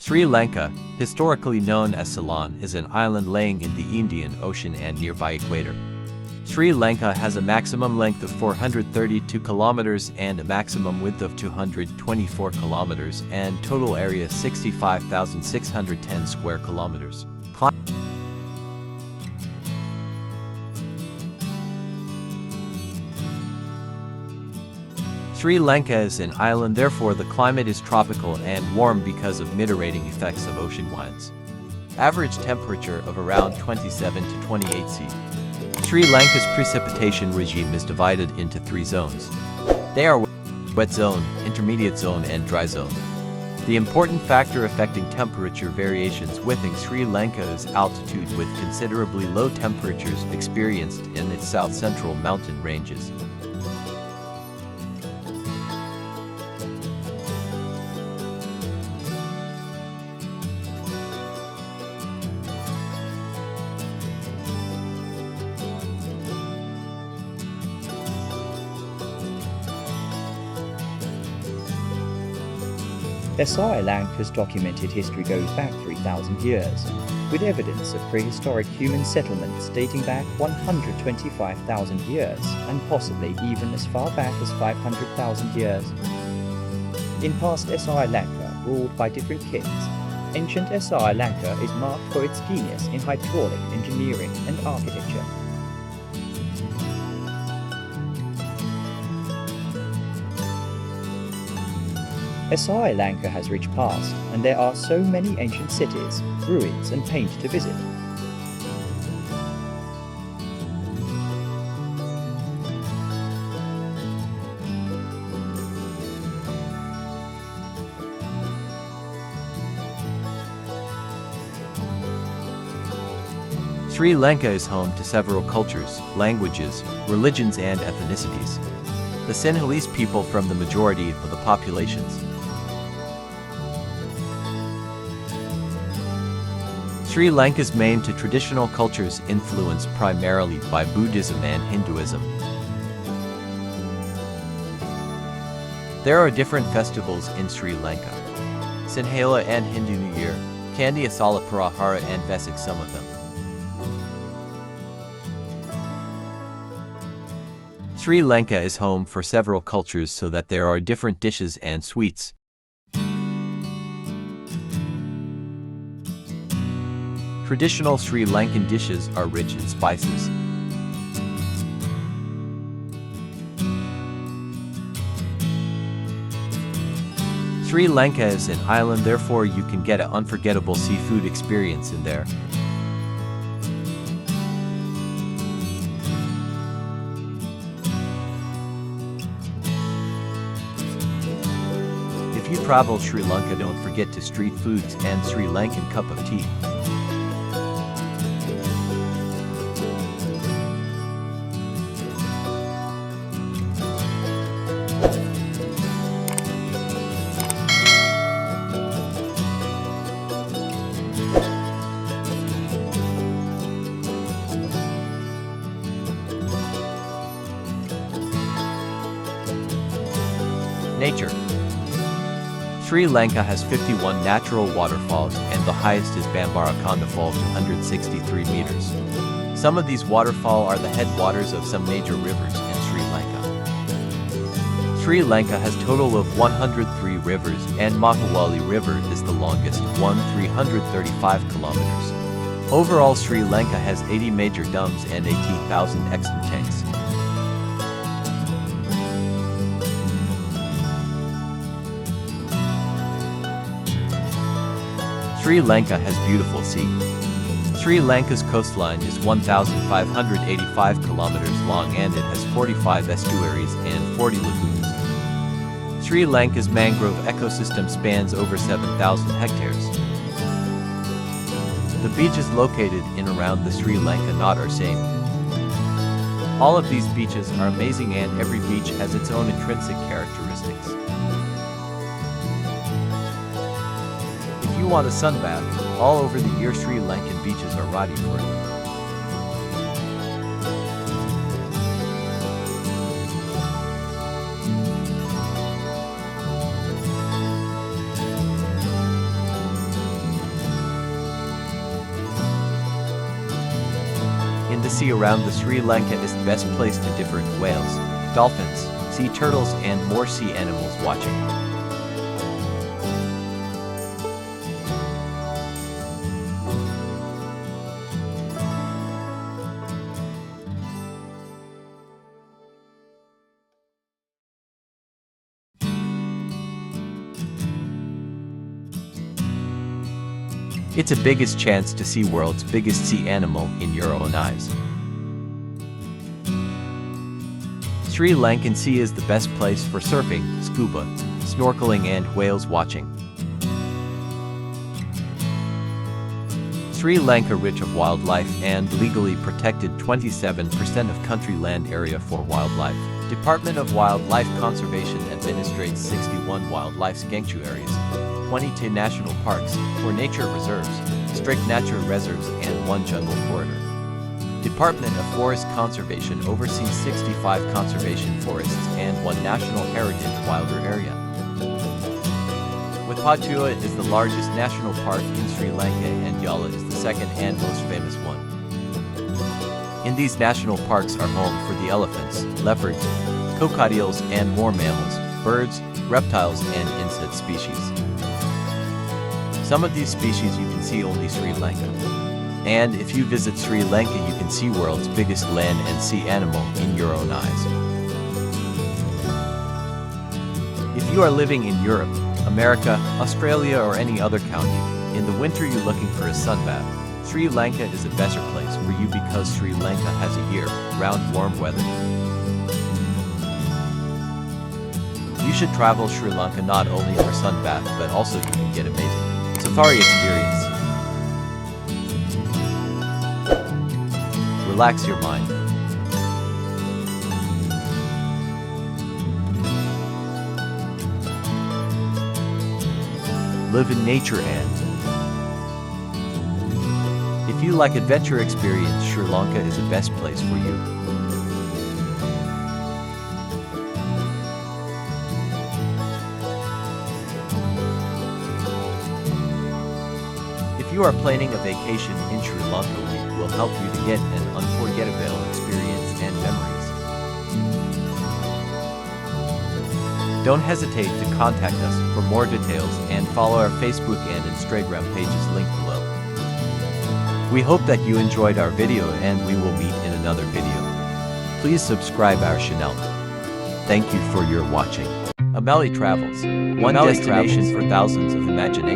Sri Lanka, historically known as Ceylon, is an island laying in the Indian Ocean and nearby equator. Sri Lanka has a maximum length of 432 kilometers and a maximum width of 224 kilometers and total area 65,610 square kilometers. Sri Lanka is an island, therefore the climate is tropical and warm because of mitigating effects of ocean winds. Average temperature of around 27 to 28 C. Sri Lanka's precipitation regime is divided into 3 zones. They are wet zone, intermediate zone and dry zone. The important factor affecting temperature variations within Sri Lanka is altitude, with considerably low temperatures experienced in its south-central mountain ranges. Sri Lanka's documented history goes back 3,000 years, with evidence of prehistoric human settlements dating back 125,000 years and possibly even as far back as 500,000 years. In past Sri Lanka, ruled by different kings, ancient Sri Lanka is marked for its genius in hydraulic engineering and architecture. Sri Lanka has rich past, and there are so many ancient cities, ruins and paint to visit. Sri Lanka is home to several cultures, languages, religions and ethnicities. The Sinhalese people form the majority of the populations. Sri Lanka's main two traditional cultures influenced primarily by Buddhism and Hinduism. There are different festivals in Sri Lanka. Sinhala and Hindu New Year, Kandiya Salapurahara and Vesak some of them. Sri Lanka is home for several cultures, so that there are different dishes and sweets. Traditional Sri Lankan dishes are rich in spices. Sri Lanka is an island, therefore you can get an unforgettable seafood experience in there. If you travel Sri Lanka, don't forget to street foods and Sri Lankan cup of tea. Nature. Sri Lanka has 51 natural waterfalls, and the highest is Bambarakonda Falls, 263 meters. Some of these waterfalls are the headwaters of some major rivers in Sri Lanka. Sri Lanka has a total of 103 rivers, and Mahawali River is the longest, 335 kilometers. Overall, Sri Lanka has 80 major dams and 18,000 extant tanks. Sri Lanka has beautiful sea. Sri Lanka's coastline is 1,585 kilometers long, and it has 45 estuaries and 40 lagoons. Sri Lanka's mangrove ecosystem spans over 7,000 hectares. The beaches located in around the Sri Lanka knot are same. All of these beaches are amazing, and every beach has its own intrinsic characteristics. If you want a sunbath, all over the year Sri Lankan beaches are ready for it. The sea around the Sri Lanka is the best place to different whales, dolphins, sea turtles and more sea animals watching. It's a biggest chance to see world's biggest sea animal in your own eyes. Sri Lankan Sea is the best place for surfing, scuba, snorkeling and whales watching. Sri Lanka rich of wildlife and legally protected 27% of country land area for wildlife. Department of Wildlife Conservation administrates 61 wildlife sanctuaries, 22 national parks, 4 nature reserves, strict nature reserves and 1 jungle corridor. Department of Forest Conservation oversees 65 conservation forests and 1 national heritage wilder area. Waipatua is the largest national park in Sri Lanka and Yala is the second and most famous one. In these national parks are home for the elephants, leopards, crocodiles and more mammals, birds, reptiles and insect species. Some of these species you can see only Sri Lanka. And if you visit Sri Lanka you can see world's biggest land and sea animal in your own eyes. If you are living in Europe, America, Australia or any other country, in the winter you're looking for a sunbath, Sri Lanka is a better place for you because Sri Lanka has a year-round warm weather. You should travel Sri Lanka not only for sunbath but also you can get amazing safari experience. Relax your mind. Live in nature and if you like adventure experience, Sri Lanka is the best place for you. If you are planning a vacation in Sri Lanka, we will help you to get an unforgettable experience and memories. Don't hesitate to contact us for more details and follow our Facebook and Instagram pages linked below. We hope that you enjoyed our video and we will meet in another video. Please subscribe our channel. Thank you for your watching. Amali Travels, one destination for thousands of imagination.